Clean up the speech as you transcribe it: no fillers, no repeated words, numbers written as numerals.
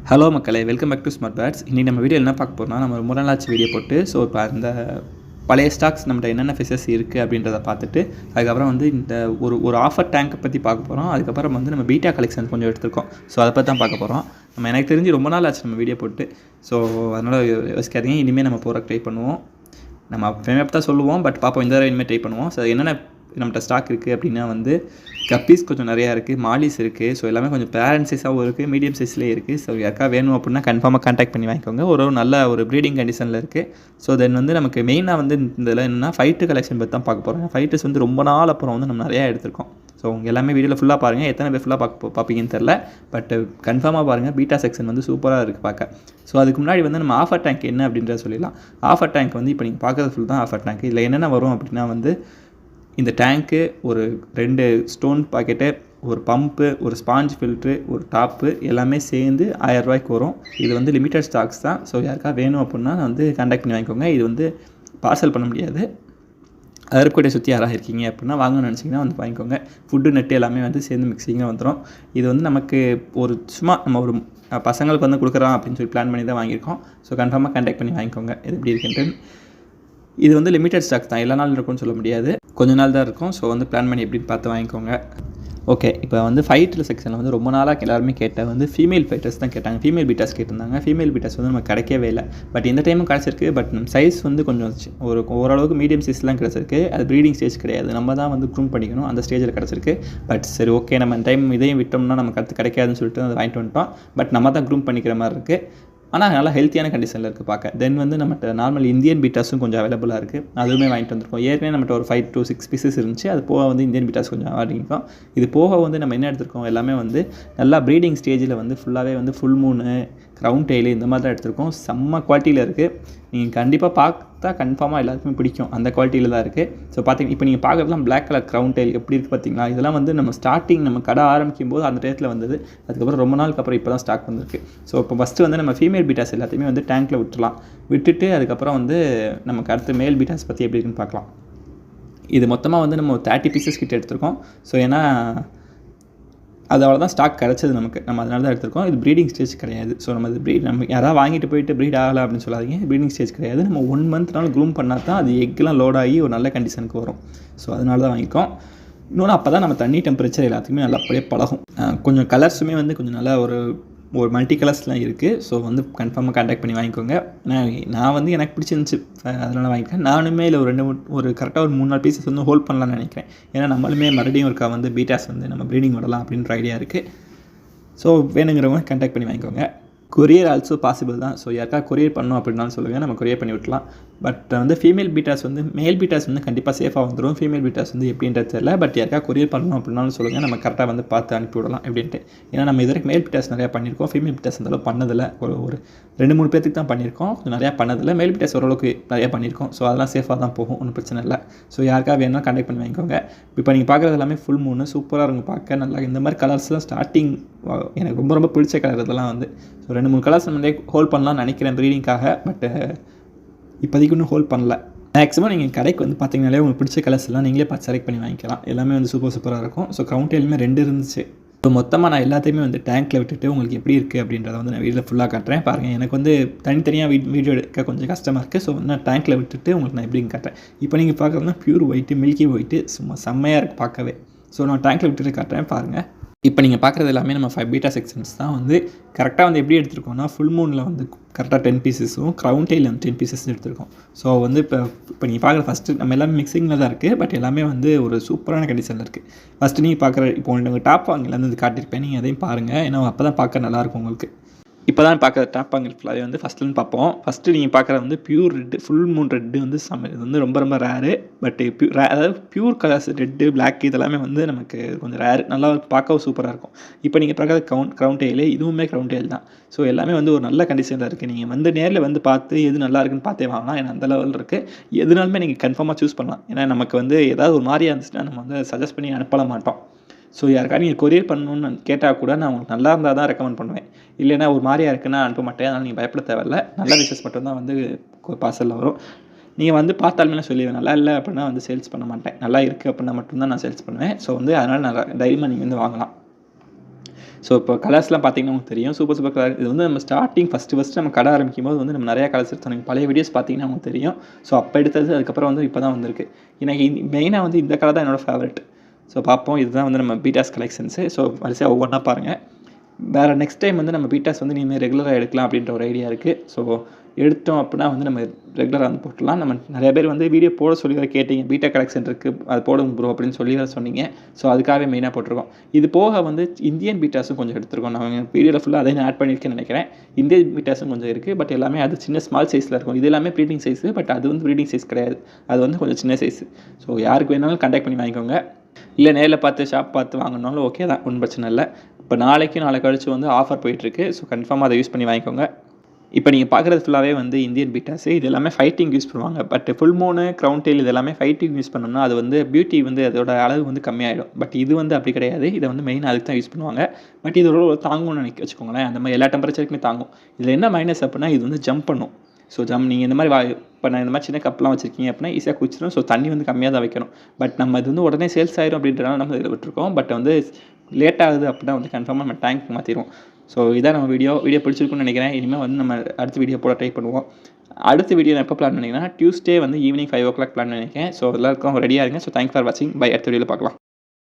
Hello மக்களே, welcome back to smart pads. இன்றைக்கி நம்ம வீடியோ என்ன பார்க்க போகிறோம்னா, நம்ம ரொம்ப நாளாச்சு வீடியோ போட்டு. ஸோ இப்போ அந்த பழைய ஸ்டாக்ஸ் நம்மகிட்ட என்னென்ன ஃபெசஸ் இருக்குது அப்படின்றத பார்த்துட்டு, அதுக்கப்புறம் வந்து இந்த ஒரு ஆஃபர் டேங்கை பற்றி பார்க்க போகிறோம். அதுக்கப்புறம் வந்து நம்ம பீட்டா கலெக்ஷன் கொஞ்சம் எடுத்துருக்கோம். ஸோ அதை பற்றி தான் பார்க்க போகிறோம். நம்ம எனக்கு தெரிஞ்சு ரொம்ப நாள் ஆச்சு நம்ம வீடியோ போட்டு. ஸோ அதனால் யோசிக்காதீங்க, இனிமேல் நம்ம போகிற ட்ரை பண்ணுவோம். நம்ம ஃபேமப் தான் சொல்லுவோம், பட் பார்ப்போம். இந்த தடவை இனிமேல் ட்ரை பண்ணுவோம். ஸோ என்னென்ன நம்மகிட்ட ஸ்டாக் இருக்குது அப்படின்னா வந்து கப்பீஸ் கொஞ்சம் நிறையா இருக்குது, மாலிஸ் இருக்குது. ஸோ எல்லாமே கொஞ்சம் பேரண்ட் சைஸாகவும் இருக்குது, மீடியம் சைஸ்லேயே இருக்குது. ஸோ யாருக்கா வேணும் அப்படின்னா கன்ஃபார்மாக கான்டாக்ட் பண்ணி வாங்கிக்கோங்க. ஒரு நல்ல ஒரு ப்ரீடிங் கண்டிஷனில் இருக்குது. ஸோ தென் வந்து நமக்கு மெயினாக வந்து இந்த இதில் என்னென்னா ஃபைட்டு கலெக்ஷன் பற்றி தான் பார்க்க போகிறோம். ஃபைட்டர்ஸ் வந்து ரொம்ப நாள் அப்புறம் வந்து நம்ம நிறையா எடுத்திருக்கோம். ஸோ உங்கள் எல்லாமே வீடியோவில் ஃபுல்லாக பாருங்கள். எத்தனை பேர் ஃபுல்லாக பார்ப்பீங்கன்னு தெரில, பட் கன்ஃபார்மாக பாருங்கள். பீட்டா செக்ஷன் வந்து சூப்பராக இருக்குது பார்க்க. ஸோ அதுக்கு முன்னாடி வந்து நம்ம ஆஃபர் டேங்க் என்ன அப்படின்றத சொல்லிடலாம். ஆஃபர் டேங்க் வந்து இப்போ நீங்கள் பார்க்குறது ஃபுல் தான் ஆஃபர் டேங்க். இதில் என்னென்ன வரும் அப்படின்னா வந்து இந்த டேங்க்கு, ஒரு 2 ஸ்டோன் பாக்கெட்டு, ஒரு பம்பு, ஒரு ஸ்பாஞ்ச் ஃபில்ட்ரு, ஒரு டாப்பு எல்லாமே சேர்ந்து 1000 ரூபாய்க்கு வரும். இது வந்து லிமிட்டட் ஸ்டாக்ஸ் தான். ஸோ யாருக்கா வேணும் அப்படின்னா வந்து கான்டாக்ட் பண்ணி வாங்கிக்கோங்க. இது வந்து பார்சல் பண்ண முடியாது. அருப்புக்கோட்டை சுற்றி யாராக இருக்கீங்க அப்படின்னா வாங்கணும்னு நினச்சிங்கன்னா வந்து வாங்கிக்கோங்க. ஃபுட்டு நெட்டு எல்லாமே வந்து சேர்ந்து மிக்சிங்காக வந்துடும். இது வந்து நமக்கு ஒரு சும்மா நம்ம ஒரு பசங்களுக்கு வந்து கொடுக்குறோம் அப்படின்னு சொல்லி பிளான் பண்ணி தான் வாங்கியிருக்கோம். ஸோ கன்ஃபார்மாக கான்டாக்ட் பண்ணி வாங்கிக்கோங்க. இது எப்படி இருக்குன்ட்டு. இது வந்து லிமிட்டட் ஸ்டாக் தான், எல்லா நாள் இருக்கும்னு சொல்ல முடியாது, கொஞ்ச நாள் தான் இருக்கும். ஸோ வந்து பிளான் பண்ணி எப்படின்னு பார்த்து வாங்கிக்கோங்க. ஓகே, இப்போ வந்து ஃபைட்டில் செக்ஷனில் வந்து ரொம்ப நாளாக எல்லாருமே கேட்டால் வந்து ஃபீமேல் ஃபைட்டர்ஸ் தான் கேட்டாங்க. ஃபீமேல் பீட்டாஸ் கேட்டிருந்தாங்க. ஃபீமேல் பீட்டாஸ் வந்து நமக்கு கிடைக்கவே இல்லை. பட் இந்த டைமும் கிடச்சிருக்கு. பட் சைஸ் வந்து கொஞ்சம் ஓரளவுக்கு மீடியம் சைஸ்லாம் கிடச்சிருக்கு. அது ப்ரீடிங் ஸ்டேஜ் கிடையாது, நம்ம தான் வந்து க்ரூம் பண்ணிக்கணும். அந்த ஸ்டேஜில் கிடச்சிருக்கு. பட் சரி, ஓகே, நம்ம டைம் இதையும் விட்டோம்னா நமக்கு அடுத்து கிடைக்காதுன்னு சொல்லிட்டு அதை வாங்கிட்டு வந்துட்டோம். பட் நம்ம தான் க்ரூம் பண்ணிக்கிற மாதிரி இருக்குது. ஆனால் நல்லா ஹெல்த்தியான கண்டிஷனில் இருக்குது பார்க்க. தென் வந்து நம்மகிட்ட நார்மல் இந்தியன் பீட்டாஸும் கொஞ்சம் அவைலபிளாக இருக்குது. அதுவுமே வாங்கிட்டு வந்திருக்கோம். ஏற்கனவே நம்மகிட்ட ஒரு 5 to 6 பீசஸ் இருந்துச்சு. அது போக வந்து இந்தியன் பீட்டாஸ் கொஞ்சம் வாங்கியிருக்கோம். இது போக வந்து நம்ம என்ன எடுத்திருக்கோம், எல்லாமே வந்து நல்லா ப்ரீடிங் ஸ்டேஜில் வந்து ஃபுல்லாகவே வந்து ஃபுல் மூனு, க்ரௌன் டெய்லு இந்த மாதிரி தான் எடுத்திருக்கோம். செம்ம குவாலிட்டியில் இருக்குது. நீங்கள் கண்டிப்பாக பார்த்தா கன்ஃபார்மாக எல்லாருக்குமே பிடிக்கும். அந்த குவாலிட்டியில் தான் இருக்குது. ஸோ பார்த்தீங்க, இப்போ நீங்கள் பார்க்குறதுலாம் பிளாக் கலர் க்ரௌன் டெய்ல் எப்படி இருக்குது பார்த்தீங்களா? இதெல்லாம் வந்து நம்ம ஸ்டார்டிங் நம்ம கடை ஆரம்பிக்கும் போது அந்த டேட்டில் வந்தது. அதுக்கப்புறம் ரொம்ப நாளுக்கு அப்புறம் இப்போ தான் ஸ்டாக் வந்திருக்கு. ஸோ இப்போ ஃபஸ்ட்டு வந்து நம்ம ஃபீமேல் பீட்டாஸ் எல்லாத்தையுமே வந்து டேங்க்கில் விட்டுட்டு அதுக்கப்புறம் வந்து நமக்கு அடுத்து மேல் பீட்டாஸ் பற்றி எப்படி இருக்குன்னு பார்க்கலாம். இது மொத்தமாக வந்து நம்ம 30 பீசஸ் கிட்ட எடுத்திருக்கோம். ஸோ ஏன்னா அது அவ்வளோதான் ஸ்டாக் கிடச்சது நமக்கு. நம்ம அதனால தான் எடுத்திருக்கோம். இது ப்ரீடிங் ஸ்டேஜ் கிடையாது. ஸோ நம்ம இது நம்ம யாராவது வாங்கிட்டு போயிட்டு ப்ரீட் ஆகலை அப்படின்னு சொல்லாதீங்க. ப்ரீடிங் ஸ்டேஜ் கிடையாது. நம்ம 1 மந்த்னாலும் க்ரூம் பண்ணால் தான் அது எக்லாம் லோட் ஆகி ஒரு நல்ல கண்டிஷனுக்கு வரும். ஸோ அதனால தான் வாங்கிக்கோம். இன்னொன்று, அப்போ தான் நம்ம தண்ணி டெம்பரேச்சர் எல்லாத்துக்குமே நல்லா அப்படியே பழகும். கொஞ்சம் கலர்ஸுமே வந்து கொஞ்சம் நல்லா ஒரு மல்டி கலர்ஸ்லாம் இருக்குது. ஸோ வந்து கன்ஃபார்மாக கான்டாக்ட் பண்ணி வாங்கிக்கோங்க. நான் வந்து எனக்கு பிடிச்சிருந்துச்சு, அதனால் வாங்கிக்கிறேன். நானுமே இல்லை ஒரு கரெக்டாக ஒரு 3-4 பீசஸ் வந்து ஹோல்ட் பண்ணலான்னு நினைக்கிறேன். ஏன்னா நம்மளுமே மறுபடியும் ஒருக்கா வந்து பீட்டாஸ் வந்து நம்ம ப்ரீடிங் விடலாம் அப்படின்ற ஐடியா இருக்குது. ஸோ வேணுங்கிறவங்க கான்டாக்ட் பண்ணி வாங்கிக்கோங்க. கொரியர் ஆல்சோ பாசிபிள் தான். ஸோ யாருக்கா கொரியர் பண்ணணும் அப்படின்னாலும் சொல்லுங்கள், நம்ம கொரியர் பண்ணி விட்டலாம். பட் வந்து ஃபீமேல் பீட்டாஸ் வந்து மேல் பீட்டாஸ் வந்து கண்டிப்பாக சேஃபாக வந்துடும். ஃபீமேல் பீட்டாஸ் வந்து எப்படின்றது தெரியல. பட் யாருக்கா கொரியர் பண்ணணும் அப்படின்னாலும் சொல்லுங்கள், நம்ம கரெக்டாக வந்து பார்த்து அனுப்பி விடலாம் எப்படின்ட்டு. ஏன்னா நம்ம இதற்கு மேல் பீட்டாஸ் நிறையா பண்ணியிருக்கோம். ஃபீமேல் பீட்டாஸ் அந்தளவு பண்ணதில்லை. ஒரு 2-3 பேருக்கு தான் பண்ணியிருக்கோம். நிறையா பண்ணதில்லை. மேல் பீட்டாஸ் ஓரளவுக்கு நிறையா பண்ணியிருக்கோம். ஸோ அதெல்லாம் சேஃபாக தான் போகும், ஒன்றும் பிரச்சனை இல்லை. ஸோ யாருக்கா வேணும்னா கான்டாக்ட் பண்ணி வாங்கிக்கோங்க. இப்போ நீங்கள் பார்க்குறது எல்லாமே ஃபுல் மூணு சூப்பராக இருக்கும் பார்க்க. நல்லா இந்த மாதிரி கலர்ஸ்லாம் ஸ்டார்டிங் எனக்கு ரொம்ப ரொம்ப பிடிச்ச கலர் இதெல்லாம் வந்து. ஸோ 2-3 கலர்ஸ் வந்து ஹோல்ட் பண்ணலாம்னு நினைக்கிறேன் ப்ரீடிங்காக. பட் இப்போதைக்கு இன்னும் ஹோல்ட் பண்ணல. மேக்ஸிமம் நீங்கள் கடைக்கு வந்து பார்த்தீங்கனாலே உங்களுக்கு பிடிச்ச கலர்ஸ் எல்லாம் நீங்களே பார்த்து செலக்ட் பண்ணி வாங்கிக்கலாம். எல்லாமே வந்து சூப்பராக இருக்கும். ஸோ க்ரௌன் டெய்லுமே 2 இருந்துச்சு. ஸோ மொத்தமாக நான் எல்லாத்தையுமே வந்து டேங்க்கில் விட்டுட்டு உங்களுக்கு எப்படி இருக்குது அப்படின்றத வந்து நான் வீடியோவில் ஃபுல்லாக காட்டுறேன் பாருங்கள். எனக்கு வந்து தனித்தனியாக வீடியோ எடுக்க கொஞ்சம் கஷ்டமாக இருக்குது. ஸோ நான் டேங்க்கில் விட்டுட்டு உங்களுக்கு நான் எப்படின்னு காட்டுறேன். இப்போ நீங்கள் பார்க்குறதுனா பியூர் ஒயிட்டு, மில்கி ஒயிட்டு, சும்மா செம்மையாக இருக்குது பார்க்கவே. ஸோ நான் டேங்க்கில் விட்டுட்டு காட்டுறேன் பாருங்கள். இப்போ நீங்கள் பார்க்குறது எல்லாமே நம்ம 5 பீட்டா செக்ஷன்ஸ் தான். வந்து கரெக்டாக வந்து எப்படி எடுத்துருக்கோம்னா, ஃபுல் மூனில் வந்து கரெக்டாக 10 பீசஸும், க்ரௌன் டெய்லில் வந்து 10 பீசஸ் எடுத்துருக்கோம். ஸோ வந்து இப்போ நீங்கள் பார்க்குற ஃபஸ்ட்டு நம்ம எல்லாமே மிக்சிங்கில் தான் இருக்குது. பட் எல்லாமே வந்து ஒரு சூப்பரான கண்டிஷனில் இருக்குது. ஃபஸ்ட்டு நீங்கள் பார்க்குற இப்போ உங்களுக்கு டாப் வாங்கில வந்து காட்டியிருப்பேன், நீங்கள் அதையும் பாருங்கள். ஏன்னா அப்போ தான் பார்க்க நல்லாயிருக்கும் உங்களுக்கு. இப்போ தான் பார்க்குற டாப் ஆங்கிள் ஃபுல்லாகவே வந்து ஃபஸ்ட்டுன்னு பார்ப்போம். ஃபஸ்ட்டு நீங்கள் பார்க்குறது வந்து pure red, full Moon red வந்து இது வந்து ரொம்ப ரொம்ப ரேரு. பட் அதாவது பியூர் கலர்ஸ் ரெட்டு, பிளாக் இதெல்லாமே வந்து நமக்கு கொஞ்சம் ரேரு, நல்லா பார்க்கவும் சூப்பராக இருக்கும். இப்போ நீங்கள் பார்க்குறது க்ரௌன் டெய்லு, இதுவுமே க்ரௌன் டெய்ல் தான். ஸோ எல்லாமே வந்து ஒரு நல்ல கண்டிஷனில் இருக்குது. நீங்கள் வந்து நேரில் வந்து பார்த்து எது நல்லா இருக்குன்னு பார்த்தே வாங்கலாம். ஏன்னா அந்த லெவலில் இருக்குது. எதுனாலுமே நீங்கள் கன்ஃபார்மாக சூஸ் பண்ணலாம். ஏன்னா நமக்கு வந்து ஏதாவது ஒரு மாதிரியாக இருந்துச்சுன்னா நம்ம வந்து சஜஸ்ட் பண்ணி அனுப்பல மாட்டோம். ஸோ யாருக்கா நீங்கள் கொரியர் பண்ணணுன்னு கேட்டால் கூட நான் உங்களுக்கு நல்லா இருந்தால் தான் ரெக்கமெண்ட் பண்ணுவேன். இல்லைன்னா ஒரு மாதிரியாக இருக்குன்னா அனுப்ப மாட்டேன். அதனால் நீங்கள் பயப்பட தேவையில்லை. நல்ல விஷஸ் மட்டும்தான் வந்து பார்சலில் வரும். நீங்கள் வந்து பார்த்தாலுமே நான் சொல்லிடுவேன், நல்லா இல்லை அப்படின்னா வந்து சேல்ஸ் பண்ண மாட்டேன். நல்லா இருக்குது அப்படின்னா மட்டும்தான் நான் சேல்ஸ் பண்ணுவேன். ஸோ வந்து அதனால் நான் தைரியமாக நீங்கள் வந்து வாங்கலாம். ஸோ இப்போ கலர்ஸ்லாம் பார்த்தீங்கன்னா உங்களுக்கு தெரியும். சூப்பர் சூப்பர் கலர் இது வந்து நம்ம ஸ்டார்டிங் ஃபஸ்ட்டு நம்ம கடை ஆரம்பிக்கும்போது வந்து நம்ம நிறையா கலர்ஸ் எடுத்தோம். நீங்கள் பழைய வீடியோஸ் பார்த்தீங்கன்னா உங்களுக்கு தெரியும். ஸோ அப்போ எடுத்தது அதுக்கப்புறம் வந்து இப்போ தான் வந்திருக்கு. எனக்கு மெயினாக வந்து இந்த கலர் தான் என்னோடய ஃபேவரட். ஸோ பார்ப்போம். இதுதான் வந்து நம்ம பீட்டாஸ் கலெக்ஷன்ஸு. ஸோ வரிசையாக ஒவ்வொன்றா பாருங்கள். வேறு நெக்ஸ்ட் டைம் வந்து நம்ம பீட்டாஸ் வந்து இனிமேல் ரெகுலராக எடுக்கலாம் அப்படின்ற ஒரு ஐடியா இருக்குது. ஸோ எடுத்தோம் அப்படின்னா வந்து நம்ம ரெகுலராக வந்து போட்டுடலாம். நம்ம நிறைய பேர் வந்து வீடியோ போட சொல்லி வர கேட்டிங்க. பீட்டா கலெக்ஷன் இருக்குது அது போடுங்க ப்ரோ அப்படின்னு சொல்லி வர சொன்னீங்க. ஸோ அதுக்காகவே மெயினாக போட்டிருக்கோம். இது போக வந்து இந்தியன் பீட்டாஸும் கொஞ்சம் எடுத்துருக்கோம். நான் வீடியோவில் ஃபுல்லாக அதையும் ஆட் பண்ணியிருக்கேன்னு நினைக்கிறேன். இந்தியன் பீட்டாஸும் கொஞ்சம் இருக்குது. பட் எல்லாமே அது சின்ன ஸ்மால் சைஸில் இருக்கும். இது எல்லாமே ப்ரீடிங் சைஸு. பட் அது வந்து ப்ரீடிங் சைஸ் கிடையாது. அது வந்து கொஞ்சம் சின்ன சைஸு. ஸோ யாருக்கு வேணாலும் கான்டாக்ட் பண்ணி வாங்கிக்கோங்க. இல்லை நேரில் பார்த்து ஷாப் பார்த்து வாங்கினாலும் ஓகே தான், ஒன்றும் பிரச்சனை இல்லை. இப்போ நாளை கழிச்சு வந்து ஆஃபர் போயிட்டுருக்கு. ஸோ கன்ஃபார்மாக அதை யூஸ் பண்ணி வாங்கிக்கோங்க. இப்போ நீங்கள் பார்க்குறது ஃபுல்லாகவே வந்து இந்தியன் பீட்டாஸு. இது எல்லாமே ஃபைட்டிங் யூஸ் பண்ணுவாங்க. பட் ஃபுல் மூனு, க்ரௌன் டெயில் இது எல்லாமே ஃபைட்டிங் யூஸ் பண்ணோம்னா அது வந்து பியூட்டி வந்து அதோட அளவு வந்து கம்மியாயிடும். பட் இது வந்து அப்படி கிடையாது. இதை வந்து மெயினாக அதுக்கு தான் யூஸ் பண்ணுவாங்க. பட் இதோட தாங்கும்னு வச்சுக்கோங்களேன். அந்த மாதிரி எல்லா டெம்பரேச்சருக்குமே தாங்கும். இதில் என்ன மைனஸ் அப்படின்னா இது வந்து ஜம்ப் பண்ணும். ஸோ நீங்கள் இந்த மாதிரி இப்போ நான் இந்த மாதிரி சின்ன கப்லாம் வச்சுருக்கீங்க அப்படின்னா ஈஸியாக குடிச்சிடும். ஸோ தண்ணி வந்து கம்மியாக தான் வைக்கணும். பட் நம்ம இது வந்து உடனே சேல்ஸ் ஆயிரும் அப்படின்றனால நம்ம இதில் விட்டுருக்கோம். பட் வந்து லேட் ஆகுது அப்படின்னா வந்து கன்ஃபார்மாக நம்ம டேங்க் மாற்றிடுவோம். ஸோ இதான் நம்ம வீடியோ பிடிச்சிருக்குன்னு நினைக்கிறேன். இனிமேல் வந்து நம்ம அடுத்த வீடியோ போட ட்ரை பண்ணுவோம். அடுத்த வீடியோ நான் எப்போ பிளான் பண்ணிங்கன்னா டியூஸ்டே வந்து ஈவினிங் 5 o'clock பிளான் பண்ணியிருக்கேன். ஸோ எல்லாருக்கும் ரெடியாக இருங்க. ஸோ தேங்க்ஸ் ஃபார் வாட்சிங். பை. அடுத்த வீடியோவில் பார்க்கலாம்.